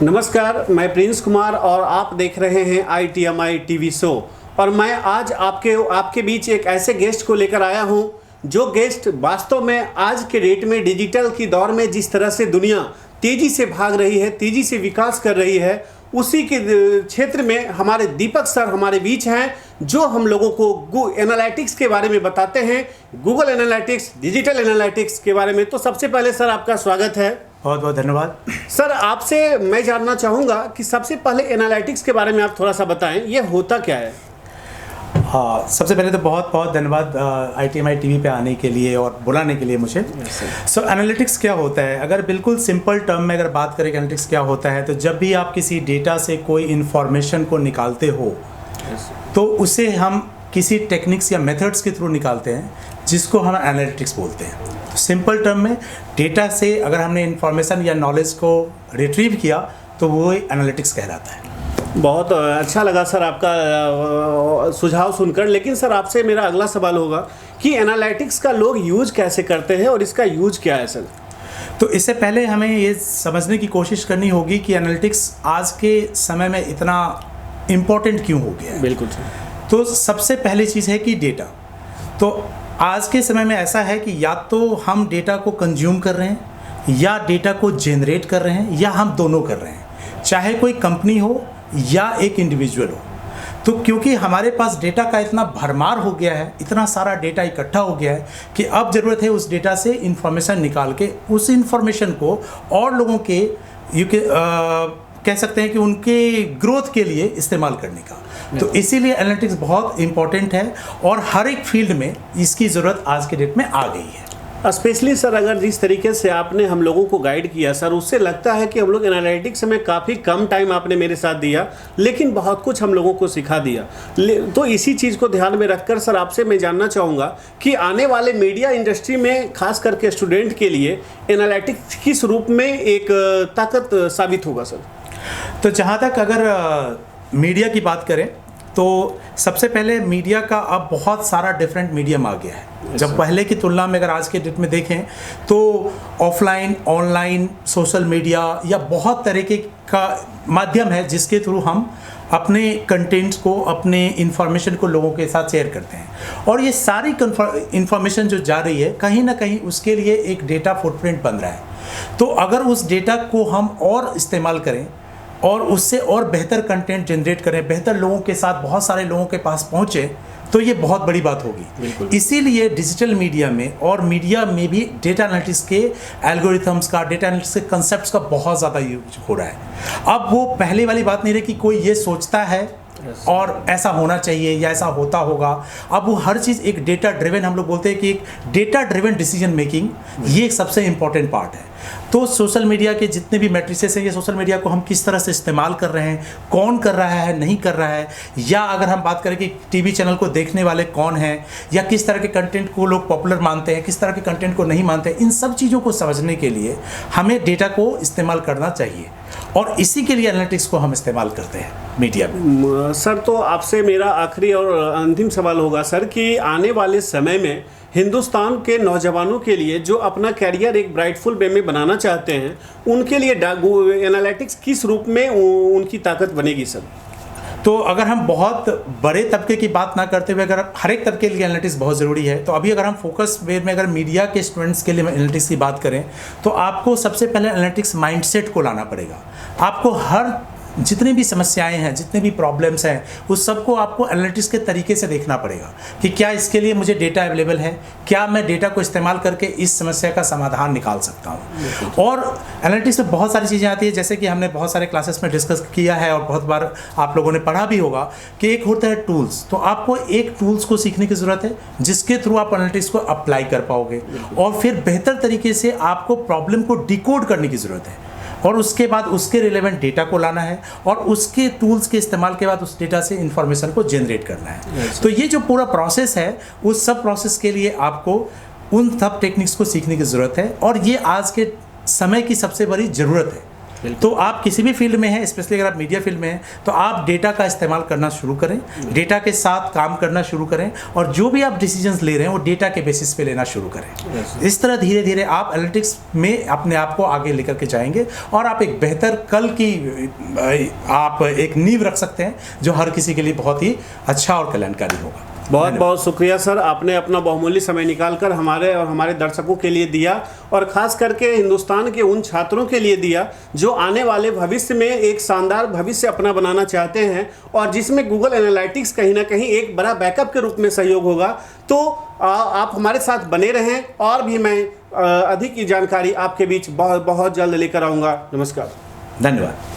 नमस्कार, मैं प्रिंस कुमार और आप देख रहे हैं ITMI टीवी शो। और मैं आज आपके बीच एक ऐसे गेस्ट को लेकर आया हूं जो गेस्ट वास्तव में आज के डेट में डिजिटल की दौर में जिस तरह से दुनिया तेज़ी से भाग रही है, तेज़ी से विकास कर रही है, उसी के क्षेत्र में हमारे दीपक सर हमारे बीच हैं जो हम लोगों को एनालिटिक्स के बारे में बताते हैं, गूगल एनालिटिक्स, डिजिटल एनालिटिक्स के बारे में। तो सबसे पहले सर आपका स्वागत है। बहुत बहुत धन्यवाद सर, आपसे मैं जानना चाहूँगा कि सबसे पहले एनालिटिक्स के बारे में आप थोड़ा सा बताएं, ये होता क्या है? हाँ, सबसे पहले तो बहुत बहुत धन्यवाद ITMI टीवी पे आने के लिए और बुलाने के लिए मुझे। सो एनालिटिक्स क्या होता है? अगर बिल्कुल सिंपल टर्म में अगर बात करें कि एनालिटिक्स क्या होता है, तो जब भी आप किसी डेटा से कोई इन्फॉर्मेशन को निकालते हो तो उसे हम किसी टेक्निक्स या मेथड्स के थ्रू निकालते हैं, जिसको हम एनालिटिक्स बोलते हैं। तो सिंपल टर्म में डेटा से अगर हमने इन्फॉर्मेशन या नॉलेज को रिट्रीव किया तो वो एनालिटिक्स कहलाता है। बहुत अच्छा लगा सर आपका सुझाव सुनकर। लेकिन सर, आपसे मेरा अगला सवाल होगा कि एनालिटिक्स का लोग यूज कैसे करते हैं और इसका यूज क्या है सर? तो इससे पहले हमें ये समझने की कोशिश करनी होगी कि एनालिटिक्स आज के समय में इतना इम्पोर्टेंट क्यों हो गया है। बिल्कुल सर। तो सबसे पहली चीज़ है कि डेटा। तो आज के समय में ऐसा है कि या तो हम डेटा को कंज्यूम कर रहे हैं या डेटा को जनरेट कर रहे हैं या हम दोनों कर रहे हैं, चाहे कोई कंपनी हो या एक इंडिविजुअल हो। तो क्योंकि हमारे पास डेटा का इतना भरमार हो गया है, इतना सारा डेटा इकट्ठा हो गया है कि अब ज़रूरत है उस डेटा से इंफॉर्मेशन निकाल के उस इंफॉर्मेशन को और लोगों के कह सकते हैं कि उनके ग्रोथ के लिए इस्तेमाल करने का। तो इसीलिए एनालिटिक्स बहुत इंपॉर्टेंट है और हर एक फील्ड में इसकी ज़रूरत आज के डेट में आ गई है। स्पेशली सर, अगर जिस तरीके से आपने हम लोगों को गाइड किया सर, उससे लगता है कि हम लोग एनालिटिक्स में काफ़ी कम टाइम आपने मेरे साथ दिया, लेकिन बहुत कुछ हम लोगों को सिखा दिया। तो इसी चीज़ को ध्यान में रखकर सर आपसे मैं जानना चाहूँगा कि आने वाले मीडिया इंडस्ट्री में खास करके स्टूडेंट के लिए एनालिटिक्स किस रूप में एक ताकत साबित होगा सर? तो जहाँ तक अगर मीडिया की बात करें तो सबसे पहले मीडिया का अब बहुत सारा डिफरेंट मीडियम आ गया है। जब पहले की तुलना में अगर आज के डेट में देखें तो ऑफलाइन, ऑनलाइन, सोशल मीडिया या बहुत तरीके का माध्यम है जिसके थ्रू हम अपने कंटेंट्स को, अपने इंफॉर्मेशन को लोगों के साथ शेयर करते हैं। और ये सारी इंफॉर्मेशन जो जा रही है कहीं ना कहीं उसके लिए एक डेटा फुटप्रिंट बन रहा है। तो अगर उस डेटा को हम और इस्तेमाल करें और उससे और बेहतर कंटेंट जनरेट करें, बेहतर लोगों के साथ बहुत सारे लोगों के पास पहुँचे, तो ये बहुत बड़ी बात होगी। इसीलिए डिजिटल मीडिया में और मीडिया में भी डेटा एनालिटिक्स के एल्गोरिथम्स का, डेटा एनालिटिक्स के कंसेप्ट्स का बहुत ज़्यादा यूज हो रहा है। अब वो पहले वाली बात नहीं रही कि कोई ये सोचता है और ऐसा होना चाहिए या ऐसा होता होगा। अब वो हर चीज़ एक डेटा ड्रिवन, हम लोग बोलते हैं कि एक डेटा ड्रिवन डिसीजन मेकिंग, ये एक सबसे इंपॉर्टेंट पार्ट है। तो सोशल मीडिया के जितने भी मैट्रिसेस हैं, ये सोशल मीडिया को हम किस तरह से इस्तेमाल कर रहे हैं, कौन कर रहा है, नहीं कर रहा है, या अगर हम बात करें कि टीवी चैनल को देखने वाले कौन हैं, या किस तरह के कंटेंट को लोग पॉपुलर मानते हैं, किस तरह के कंटेंट को नहीं मानते हैं, इन सब चीज़ों को समझने के लिए हमें डेटा को इस्तेमाल करना चाहिए और इसी के लिए एनालिटिक्स को हम इस्तेमाल करते हैं मीडिया में। सर, तो आपसे मेरा आखिरी और अंतिम सवाल होगा सर कि आने वाले समय में हिंदुस्तान के नौजवानों के लिए जो अपना कैरियर एक ब्राइटफुल वे में बनाना चाहते हैं, उनके लिए एनालिटिक्स किस रूप में उनकी ताकत बनेगी सर? तो अगर हम बहुत बड़े तबके की बात ना करते हुए अगर हर एक तबके के लिए एनालिटिक्स बहुत ज़रूरी है, तो अभी अगर हम फोकस वे में अगर मीडिया के स्टूडेंट्स के लिए एनालिटिक्स की बात करें तो आपको सबसे पहले एनालिटिक्स माइंडसेट को लाना पड़ेगा। आपको हर जितनी भी समस्याएं हैं, जितने भी प्रॉब्लम्स हैं, उस सबको आपको एनालिटिक्स के तरीके से देखना पड़ेगा कि क्या इसके लिए मुझे डेटा अवेलेबल है, क्या मैं डेटा को इस्तेमाल करके इस समस्या का समाधान निकाल सकता हूँ। और एनालिटिक्स में बहुत सारी चीज़ें आती है, जैसे कि हमने बहुत सारे क्लासेस में डिस्कस किया है और बहुत बार आप लोगों ने पढ़ा भी होगा कि एक होता है टूल्स। तो आपको एक टूल्स को सीखने की ज़रूरत है जिसके थ्रू आप एनालिटिक्स को अप्लाई कर पाओगे और फिर बेहतर तरीके से आपको प्रॉब्लम को डिकोड करने की ज़रूरत है और उसके बाद उसके रिलेवेंट डेटा को लाना है और उसके टूल्स के इस्तेमाल के बाद उस डेटा से इंफॉर्मेशन को जनरेट करना है। तो ये जो पूरा प्रोसेस है, उस सब प्रोसेस के लिए आपको उन सब टेक्निक्स को सीखने की ज़रूरत है और ये आज के समय की सबसे बड़ी ज़रूरत है। तो आप किसी भी फील्ड में हैं, स्पेशली अगर आप मीडिया फील्ड में हैं, तो आप डेटा का इस्तेमाल करना शुरू करें, डेटा के साथ काम करना शुरू करें, और जो भी आप डिसीजंस ले रहे हैं वो डेटा के बेसिस पे लेना शुरू करें। इस तरह धीरे धीरे आप एनालिटिक्स में अपने आप को आगे लेकर के जाएंगे और आप एक बेहतर कल की आप एक नींव रख सकते हैं जो हर किसी के लिए बहुत ही अच्छा और कल्याणकारी होगा। बहुत बहुत शुक्रिया सर, आपने अपना बहुमूल्य समय निकालकर हमारे और हमारे दर्शकों के लिए दिया, और ख़ास करके हिंदुस्तान के उन छात्रों के लिए दिया जो आने वाले भविष्य में एक शानदार भविष्य अपना बनाना चाहते हैं और जिसमें गूगल एनालिटिक्स कहीं ना कहीं एक बड़ा बैकअप के रूप में सहयोग होगा। तो आप हमारे साथ बने रहें, और भी मैं अधिक की जानकारी आपके बीच बहुत बहुत जल्द लेकर आऊँगा। नमस्कार, धन्यवाद।